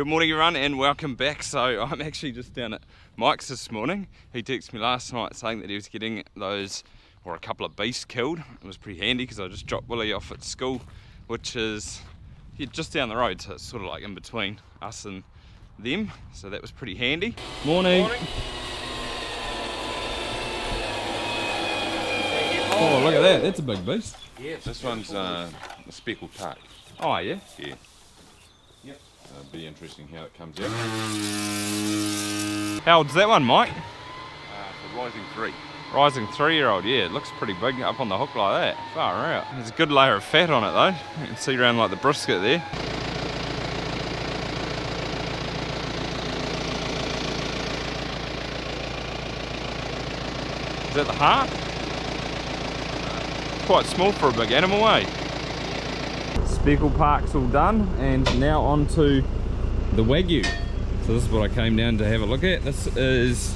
Good morning everyone and welcome back. So I'm actually just down at Mike's this morning. He texted me last night saying that he was getting those, or a couple of beasts killed. It was pretty handy because I just dropped Willie off at school, which is just down the road, so it's sort of like in between us and them. So that was pretty handy. Morning. Oh, look at that, that's a big beast. Yeah, this one's a speckled park. Oh yeah? Yeah. Yep. It'll be interesting how it comes out. How old's that one, Mike? The Rising 3. Rising 3-year-old, yeah, it looks pretty big up on the hook like that. Far out. There's a good layer of fat on it though. You can see around like the brisket there. Is that the heart? Quite small for a big animal, eh? Speckle Park's all done, and now on to the Wagyu. So this is what I came down to have a look at. This is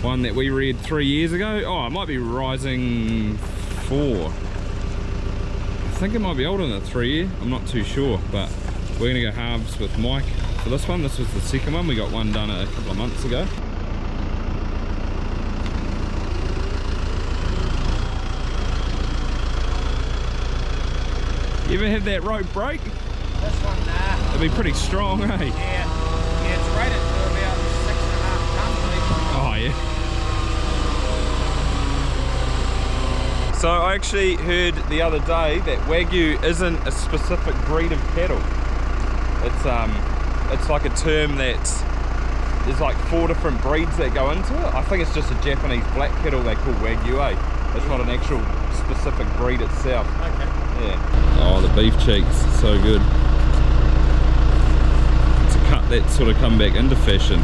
one that we reared 3 years ago. Oh, it might be Rising 4. I think it might be older than a 3 year. I'm not too sure, but we're gonna go halves with Mike for this one. This was the second one. We got one done a couple of months ago. You ever have that rope break? This one, nah. It'd be pretty strong, eh? Yeah, it's rated to about 6.5 tons. Oh yeah. So I actually heard the other day that Wagyu isn't a specific breed of cattle. It's like a term that there's like 4 different breeds that go into it. I think it's just a Japanese black cattle they call Wagyu, eh? It's not an actual specific breed itself. Okay. Yeah. Oh, the beef cheeks, so good. It's a cut that sort of come back into fashion.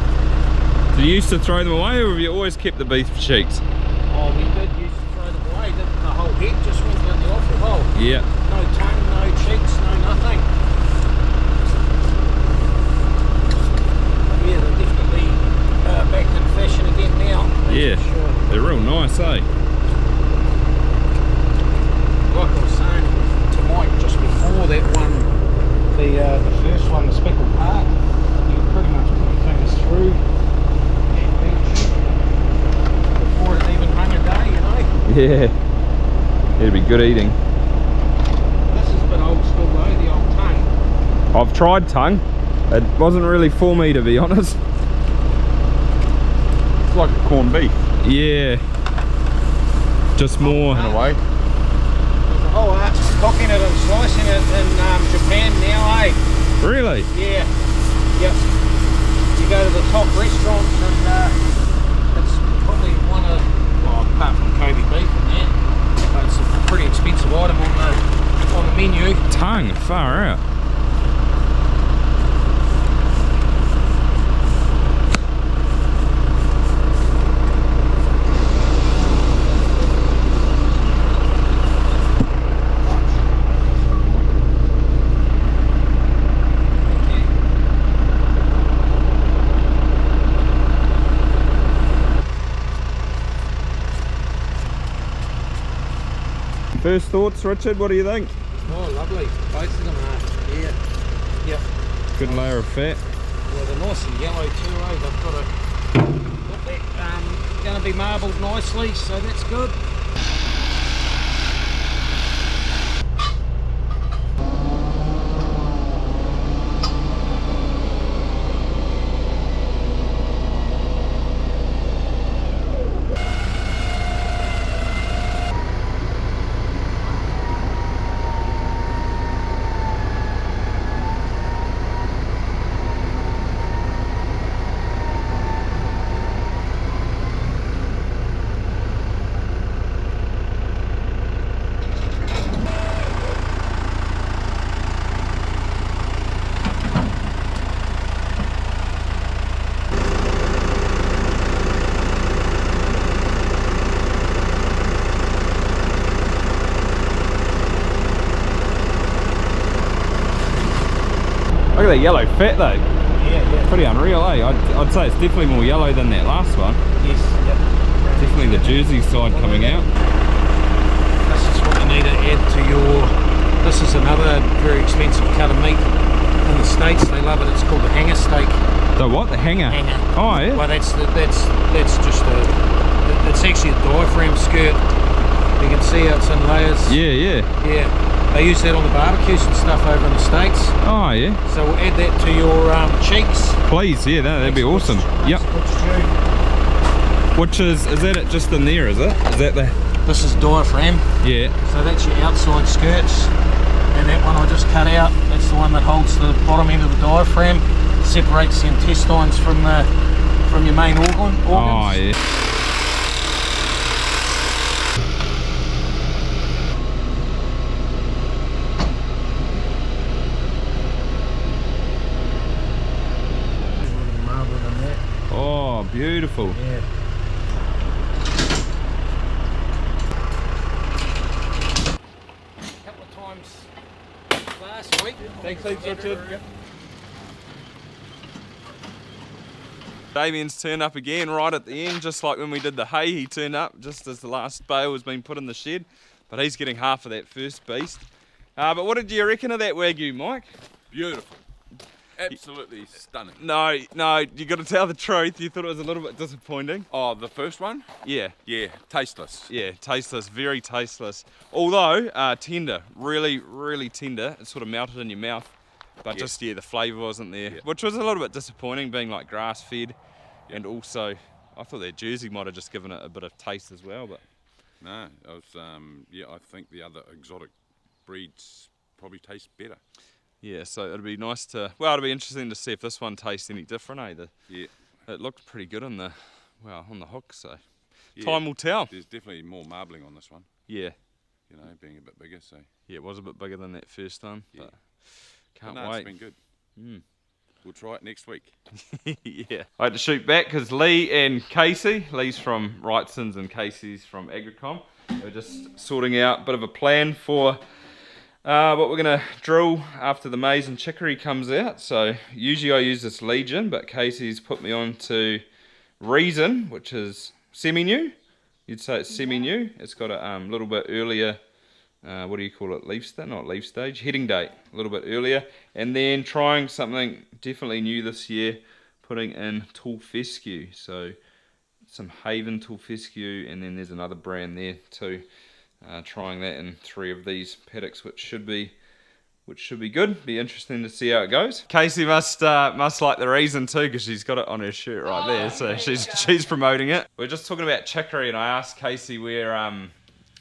Did you used to throw them away, or have you always kept the beef cheeks? Oh, we did used to throw them away. The whole head just went down the offal hole. Yeah. No tongue, no cheeks, no nothing. Yeah, they're definitely back in fashion again now. Yeah, sure. They're real nice, eh? Like I was saying to Mike just before that one, the first one, the Speckled Park, you pretty much put your fingers through that beach before it even hung a day, you know. Yeah. It'd be good eating. This is a bit old school though, the old tongue. I've tried tongue. It wasn't really for me, to be honest. It's like a corned beef. Yeah. Just more. In a way. Oh, cooking it and slicing it in Japan now, eh? Really? Yeah. Yep. You go to the top restaurants and it's probably one of, well, apart from Kobe beef and that, but it's a pretty expensive item on the menu. Tongue, far out. First thoughts, Richard, what do you think? Oh, lovely. Both of them are. Yeah. Yep. Good layer of fat. Well, they're nice and yellow too, eh? They've got that, going to be marbled nicely, so that's good. Look at that yellow fat though. Yeah. Pretty unreal, eh? I'd say it's definitely more yellow than that last one. Yes. Yep. Definitely the Jersey side coming out. This is what you need to add to your... This is another very expensive cut of meat in the States, they love it. It's called the hanger steak. The what? The hanger? Hanger. Oh, yeah. Well, that's just it's actually a diaphragm skirt. You can see how it's in layers. Yeah. Yeah. They use that on the barbecues and stuff over in the States. Oh, yeah. So we'll add that to your cheeks. Please, yeah, that'd be awesome. Yep. Which is that it just in there, is it? Is that the... This is diaphragm. Yeah. So that's your outside skirts. And that one I just cut out, that's the one that holds the bottom end of the diaphragm, separates the intestines from your main organs. Oh, yeah. Oh, beautiful. Yeah. A couple of times last week. Thanks, Richard. Damien's turned up again right at the end, just like when we did the hay. He turned up just as the last bale was being put in the shed, but he's getting half of that first beast. But what did you reckon of that Wagyu, Mike? Beautiful. Absolutely stunning. No, you got to tell the truth. You thought it was a little bit disappointing. Oh, the first one? Yeah. Yeah, tasteless. Yeah, tasteless, very tasteless. Although tender, really, really tender. It sort of melted in your mouth, but just the flavour wasn't there, which was a little bit disappointing, being like grass fed, and also I thought that Jersey might have just given it a bit of taste as well. But No, I was, I think the other exotic breeds probably taste better. yeah, so it'll be nice to. Well, it'll be interesting to see if this one tastes any different, eh? It looked pretty good on the hook, so time will tell. There's definitely more marbling on this one. Yeah. You know, being a bit bigger, so. Yeah, it was a bit bigger than that first one, but can't no, wait. It's been good. We'll try it next week. Yeah. I had to shoot back because Leigh and Casey, Leigh's from Wrightson's and Casey's from Agricom, we're just sorting out a bit of a plan for what we're going to drill after the maize and chicory comes out. So usually I use this Legion, but Casey's put me on to Reason, which is semi-new. You'd say it's semi-new. It's got a little bit earlier, what do you call it, leaf stage? Not leaf stage, heading date, a little bit earlier. And then trying something definitely new this year, putting in tall fescue. So some Haven tall fescue, and then there's another brand there too. Trying that in 3 of these paddocks, which should be good. Be interesting to see how it goes. Casey must like the Reason too, because she's got it on her shirt right there, so she's promoting it. We're just talking about chicory, and I asked Casey where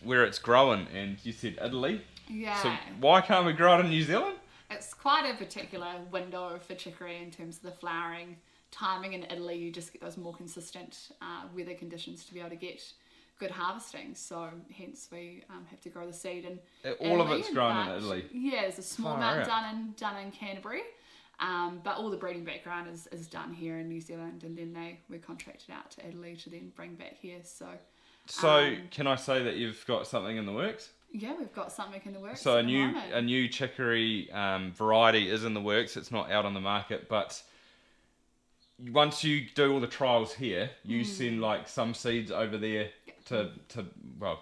it's growing, and you said Italy. Yeah. So why can't we grow it in New Zealand? It's quite a particular window for chicory in terms of the flowering timing. In Italy, you just get those more consistent weather conditions to be able to get good harvesting, so hence we have to grow the seed in all Italy, of it's grown in Italy. Yeah, there's a small amount done in Canterbury, but all the breeding background is done here in New Zealand, and then we're contracted out to Italy to then bring back here. So can I say that you've got something in the works? Yeah, we've got something in the works. So a new chicory variety is in the works. It's not out on the market, but once you do all the trials here, you send like some seeds over there to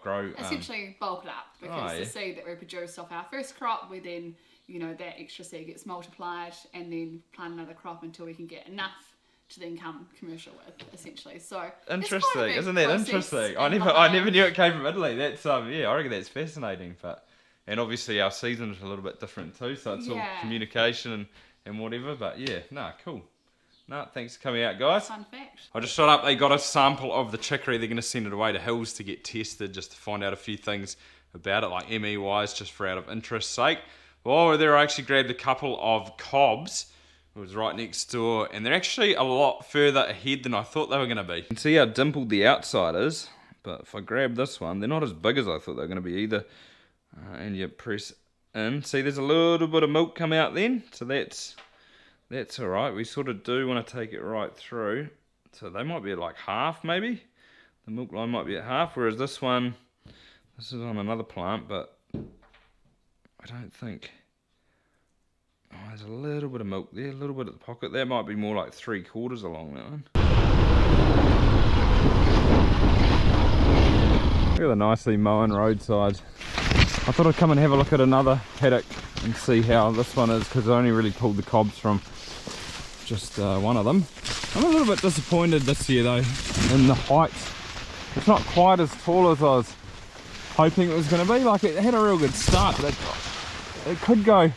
grow. Essentially bulk it up, because the seed that we produce off our first crop, we then, that extra seed gets multiplied and then plant another crop until we can get enough to then come commercial with, essentially. So interesting, isn't that interesting? I never knew it came from Italy. That's I reckon that's fascinating. And obviously our seasons are a little bit different too, so it's all communication and whatever. But cool. No, thanks for coming out, guys. Fun fact. I just shot up, they got a sample of the chicory. They're going to send it away to Hills to get tested, just to find out a few things about it, like ME-wise, just for out of interest sake. While we're there, I actually grabbed a couple of cobbs. It was right next door, and they're actually a lot further ahead than I thought they were going to be. You can see how dimpled the outside is, but if I grab this one, they're not as big as I thought they were going to be either. And you press in. See, there's a little bit of milk come out then, so that's alright. We sort of do want to take it right through. So they might be at like half maybe. The milk line might be at half, whereas this is on another plant, but I don't think. Oh, there's a little bit of milk there, a little bit at the pocket. That might be more like 3/4 along that one. Look at the nicely mown roadside. I thought I'd come and have a look at another paddock and see how this one is, because I only really pulled the cobs from just one of them. I'm a little bit disappointed this year though in the height. It's not quite as tall as I was hoping it was going to be. Like, it had a real good start, but it could go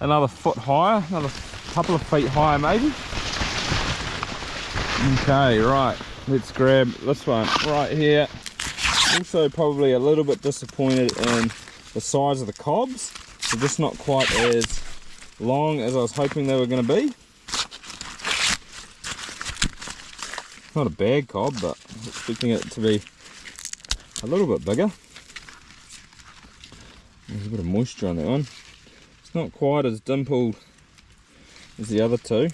another foot higher, another couple of feet higher maybe. Okay, right, let's grab this one right here. Also probably a little bit disappointed in the size of the cobs. They're just not quite as long as I was hoping they were going to be. Not a bad cob, but I was expecting it to be a little bit bigger. There's a bit of moisture on that one. It's not quite as dimpled as the other two.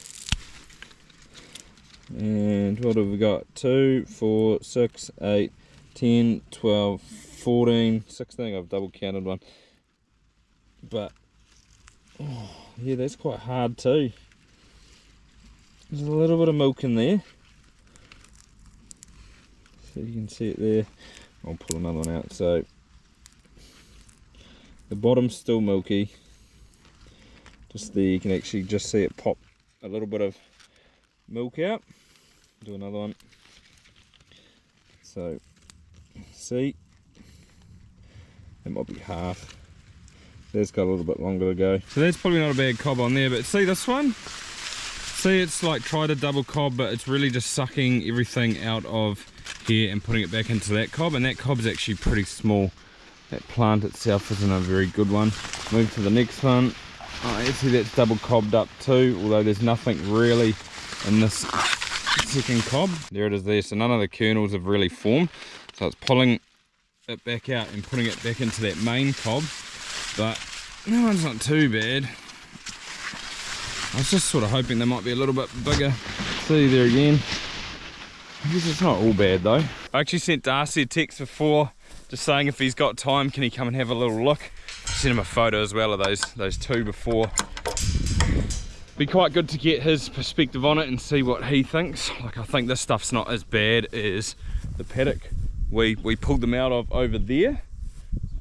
And what have we got? 2, 4, 6, 8, 10, 12, 14, 16. I've double counted one. But, oh, yeah, that's quite hard too. There's a little bit of milk in there. So you can see it there. I'll pull another one out. So the bottom's still milky. Just there you can actually just see it pop a little bit of milk out. Do another one. So see, it might be half. There's got a little bit longer to go. So that's probably not a bad cob on there, but see this one? See, it's like tried a double cob, but it's really just sucking everything out of here and putting it back into that cob, and that cob's actually pretty small. That plant itself isn't a very good one. Move to the next one. Oh, you see that's double cobbed up too, although there's nothing really in this second cob. There it is there, so none of the kernels have really formed. So it's pulling it back out and putting it back into that main cob, but that one's not too bad. I was just sort of hoping they might be a little bit bigger. See there again. I guess it's not all bad though. I actually sent Darcy a text before, just saying if he's got time, can he come and have a little look. I sent him a photo as well of those two before. Be quite good to get his perspective on it and see what he thinks. Like, I think this stuff's not as bad as the paddock we pulled them out of over there.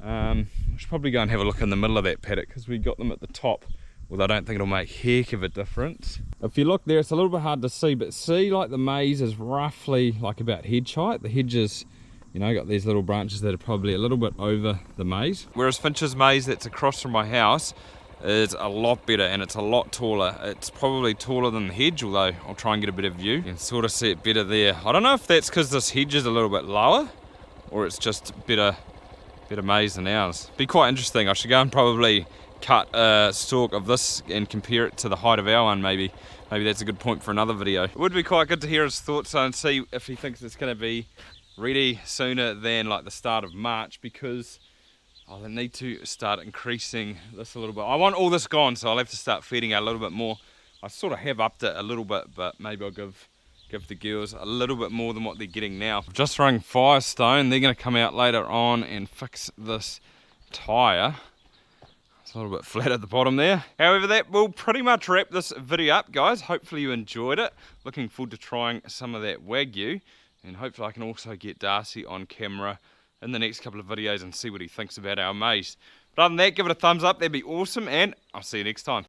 We should probably go and have a look in the middle of that paddock because we got them at the top. Although I don't think it'll make heck of a difference. If you look there, it's a little bit hard to see, but see, like, the maize is roughly like about hedge height. The hedges, you know, got these little branches that are probably a little bit over the maize. Whereas Finch's maize that's across from my house is a lot better and it's a lot taller. It's probably taller than the hedge, although I'll try and get a better view. You can sort of see it better there. I don't know if that's because this hedge is a little bit lower or it's just better maize than ours. Be quite interesting. I should go and probably cut a stalk of this and compare it to the height of our one. Maybe that's a good point for another video. It would be quite good to hear his thoughts and see if he thinks it's going to be ready sooner than like the start of March, because I'll need to start increasing this a little bit. I want all this gone, so I'll have to start feeding out a little bit more. I sort of have upped it a little bit, but maybe I'll give the girls a little bit more than what they're getting now. I've just rung Firestone. They're going to come out later on and fix this tyre. It's a little bit flat at the bottom there. However, that will pretty much wrap this video up, guys. Hopefully you enjoyed it. Looking forward to trying some of that Wagyu, and hopefully I can also get Darcy on camera in the next couple of videos and see what he thinks about our maize. But other than that, give it a thumbs up. That'd be awesome, and I'll see you next time.